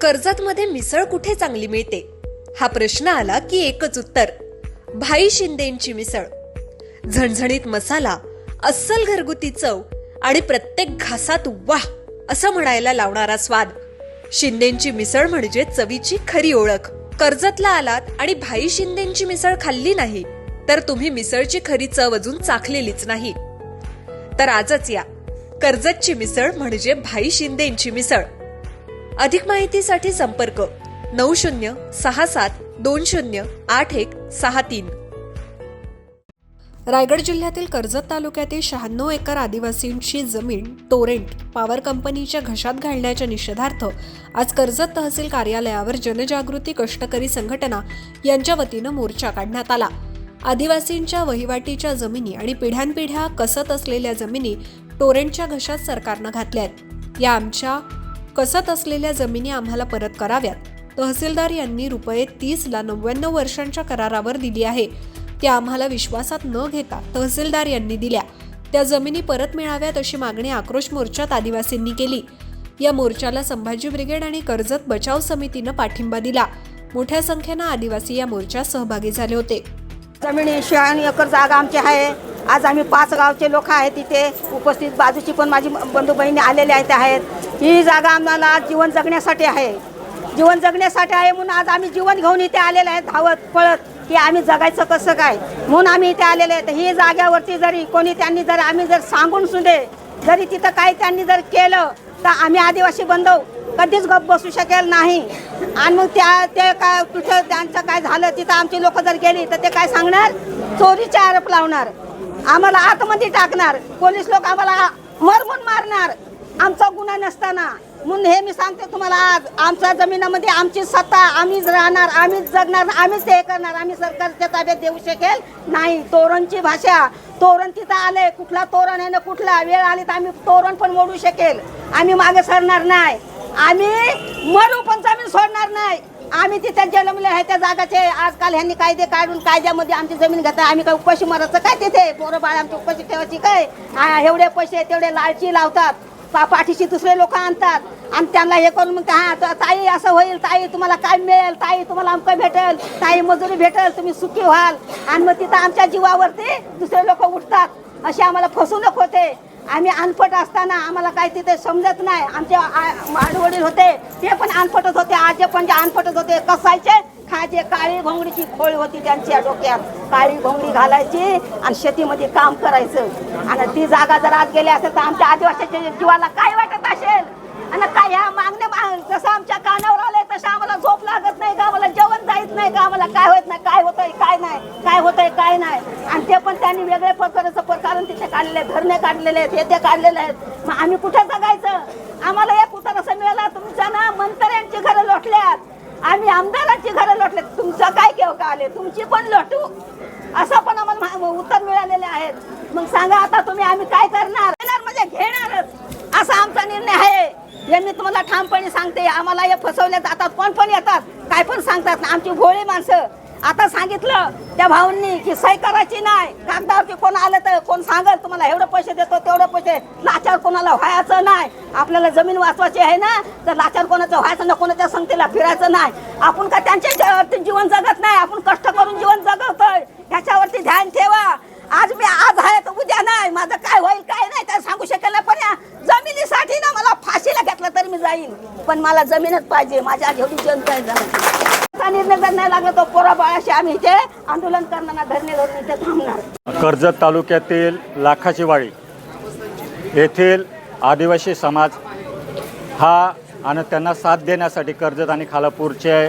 कर्जतमध्ये मिसळ कुठे चांगली मिळते हा प्रश्न आला की एकच उत्तर, भाई शिंदेंची मिसळ. झणझणीत मसाला, अस्सल घरगुती चव आणि प्रत्येक घासात वाह असं म्हणायला लावणारा स्वाद. शिंदेंची मिसळ म्हणजे चवीची खरी ओळख. कर्जतला आलात आणि भाई शिंदेंची मिसळ खाल्ली नाही तर तुम्ही मिसळची खरी चव अजून चाखलेलीच नाही. तर आजच या, कर्जतची मिसळ म्हणजे भाई शिंदेंची मिसळ. अधिक माहितीसाठी संपर्क 9067208163. रायगड जिल्ह्यातील कर्जत तालुक्यातील 96 एकर आदिवासींची जमीन टोरेंट पॉवर कंपनीच्या घशात घालण्याच्या निषेधार्थ आज कर्जत तहसील कार्यालयावर जनजागृती कष्टकरी संघटना यांच्या वतीनं मोर्चा काढण्यात आला. आदिवासींच्या वहिवाटीच्या जमिनी आणि पिढ्यानपिढ्या कसत असलेल्या जमिनी टोरेंटच्या घशात सरकारनं घातल्यात. या आमच्या कसत असलेल्या जमिनी आम्हाला परत कराव्यात. तहसीलदार यांनी ₹30ला 99 वर्षांच्या करारावर दिली आहे. त्या आम्हाला विश्वासात न घेता तहसीलदार यांनी दिल्या. त्या जमिनी परत मिळाव्यात अशी मागणी आक्रोश मोर्चात आदिवासींनी केली. या मोर्चाला संभाजी ब्रिगेड आणि कर्जत बचाव समितीनं पाठिंबा दिला. मोठ्या संख्येनं आदिवासी या मोर्चात सहभागी झाले होते. जमिनी 96 एकर जागा आमची आहे. आज आम्ही 5 गावचे लोक आहेत तिथे उपस्थित. बाजूची पण माझी बंधू बहिणी आलेले आहेत. ही जागा आम्हाला जीवन जगण्यासाठी आहे. जीवन जगण्यासाठी आहे म्हणून आज आम्ही जीवन घेऊन इथे आलेले आहेत, धावत पळत, की आम्ही जगायचं कसं काय म्हणून आम्ही इथे आलेले आहेत. ही जाग्यावरती जरी कोणी त्यांनी जर आम्ही जर सांगून सुद्धा जरी तिथं काही त्यांनी जर केलं तर आम्ही आदिवासी बांधव कधीच गप्प बसू शकेल नाही. आणि मग ते काय तिथं त्यांचं काय झालं तिथं आमची लोक जर गेली तर ते काय सांगणार, चोरीचे आरोप लावणार, आम्हाला आतमध्ये टाकणार, पोलीस लोक आम्हाला मरमून मारणार आमचा गुन्हा नसताना. म्हणून हे मी सांगते तुम्हाला, आज आमच्या जमिनीमध्ये आमची सत्ता, आम्हीच राहणार, आम्हीच जगणार, आम्हीच हे करणार. आम्ही सरकारच्या ताब्यात देऊ शकेल नाही. तोरणची भाषा, तोरण तिथं आले, कुठला तोरण आहे ना कुठला वेळ आली तर आम्ही तोरण पण मोडू शकेल. आम्ही मागे सरणार नाही, आम्ही मरू पण जमीन सोडणार नाही. आम्ही तिथे जन्मले आहे त्या जागाचे. आजकाल ह्यांनी कायदे काढून कायद्यामध्ये आमची जमीन घेतात. आम्ही काय उपाशी मरायचं काय तिथे? पोरं बाळ आमची उपाशी ठेवायची काय? एवढे पैसे तेवढे लालची लावतात, पाठीशी दुसरे लोक आणतात आणि त्यांना हे करून मग ताई असं होईल, ताई तुम्हाला काय मिळेल, ताई तुम्हाला अमकं भेटेल, ताई मजुरी भेटेल, तुम्ही सुखी व्हाल. आणि मग तिथं आमच्या जीवावरती दुसरे लोक उठतात. अशी आम्हाला फसवणूक होते. आम्ही अनपट असताना आम्हाला काय तिथे समजत नाही. आमचे आडवडील होते ते पण अनपटच होते, आजे पण जे अनपटच होते. कसायचे खायचे, काळी घोंगडीची खोळी होती त्यांच्या डोक्यात, काळी घोंगडी घालायची आणि शेतीमध्ये काम करायचं. आणि ती जागा जर आज गेली असेल तर आमच्या आदिवासीच्या जीवाला काय वाटत असेल? आणि काय ह्या मागण्या जसं आमच्या कानावर आलंय तसं आम्हाला झोप लागत नाही का? आम्हाला जेवण जायत नाही का? आम्हाला काय होत नाही, काय होतंय काय नाही, काय होतंय काय नाही. आणि ते पण त्यांनी वेगळे प्रकाराचं तिथे काढलेले, धरणे काढलेले आहेत, हे ते काढलेले आहेत. मग आम्ही कुठे जगायचं? आम्हाला एक उत्तर असं मिळालं, तुमच्या ना मंत्र्यांची घरं लोटल्यात, आम्ही आमदारांची घरं लोटले, तुमचं काय केव का आले, तुमची पण लोटू, असं पण आम्हाला उत्तर मिळालेले आहेत. मग सांगा आता तुम्ही आम्ही काय करणार? म्हणजे घेणारच असा आमचा निर्णय आहे. हे मी तुम्हाला ठामपणे सांगते. आम्हाला हे फसवले जातात, कोण पण येतात, काय पण सांगतात. आमची भोळी माणसं. आता सांगितलं त्या भाऊंनी की सही करायची नाही, कागदावरती कोण आलं तर कोण सांगल तुम्हाला एवढे पैसे देतो तेवढे पैसे. लाचार कोणाला व्हायचं नाही. आपल्याला जमीन वाचवायची आहे ना तर लाचार कोणाचं व्हायचं ना, कोणाच्या संगतीला फिरायचं नाही. आपण का त्यांच्या जीवन जगत नाही, आपण कष्ट करून जीवन जगवतोय. ह्याच्यावरती ध्यान ठेवा. आज मी आज आहे तर उद्या नाही. माझं काय होईल काय नाही काय सांगू शकेल नाही. पण या जमिनीसाठी ना मला फाशीला घेतलं तरी मी जाईन, पण मला जमीनच पाहिजे. माझ्या एवढी जनता आहे. निर्णय जर नाही लागला तो पोरा बाळाशी आम्ही इथे आंदोलन करणार, धरणे धरून इथे थांबणार. कर्जत तालुक्यातील लाखाची वाडी येथील आदिवासी समाज हा आणि त्यांना साथ देण्यासाठी कर्जत आणि खालापूरचे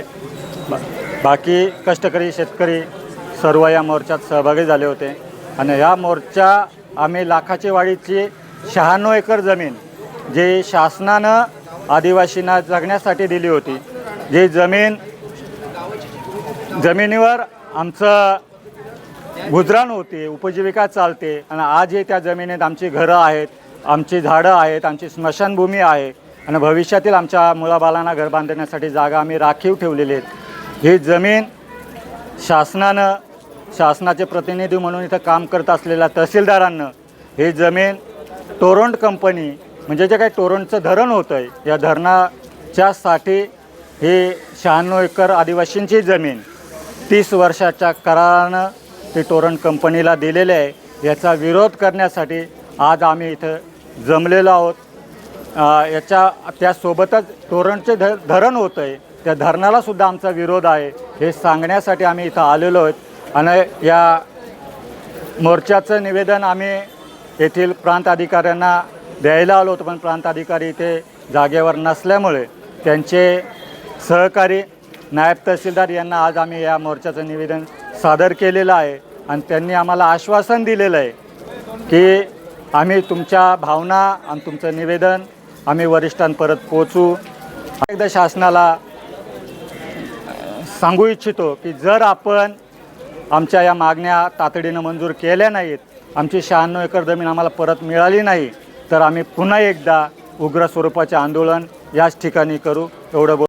बाकी कष्टकरी शेतकरी सर्व या मोर्चात सहभागी झाले होते. आणि या मोर्चा आम्ही लाखाची वाडीची 96 एकर जमीन जी शासनानं आदिवासींना जगण्यासाठी दिली होती, जी जमिनीवर आमचं गुजराण होते, उपजीविका चालते. आणि आजही त्या जमिनीत आमची घरं आहेत, आमची झाडं आहेत, आमची स्मशानभूमी आहे. आणि भविष्यातील आमच्या मुलाबाळांना घर बांधण्यासाठी जागा आम्ही राखीव ठेवलेली आहेत. ही जमीन शासनाचे प्रतिनिधी म्हणून इथं काम करत असलेल्या तहसीलदारांना ही जमीन टोरंट कंपनी म्हणजे जे काही टोरंटचं धरण होतं आहे या धरणाच्यासाठी ही 96 एकर आदिवासींची जमीन 30 वर्षाच्या करारानं ती तोरण कंपनीला दिलेली आहे. याचा विरोध करण्यासाठी आज आम्ही इथं जमलेलो आहोत. त्यासोबतच तोरणचे धरण होतं आहे, त्या धरणालासुद्धा आमचा विरोध आहे हे सांगण्यासाठी आम्ही इथं आलेलो आहोत. आणि या मोर्चाचं निवेदन आम्ही येथील प्रांत अधिकाऱ्यांना द्यायला आलो होतो, पण प्रांत अधिकारी इथे जागेवर नसल्यामुळे त्यांचे सहकारी नायब तहसीलदार यांना आज आम्ही या मोर्चाचं निवेदन सादर केलेलं आहे. आणि त्यांनी आम्हाला आश्वासन दिलेलं आहे की आम्ही तुमच्या भावना आणि तुमचं निवेदन आम्ही वरिष्ठांपर्यंत पोचू. एकदा शासनाला सांगू इच्छितो की जर आपण आमच्या या मागण्या तातडीनं मंजूर केल्या नाहीत, आमची 96 एकर जमीन आम्हाला परत मिळाली नाही, तर आम्ही पुन्हा एकदा उग्र स्वरूपाचे आंदोलन याच ठिकाणी करू. एवढं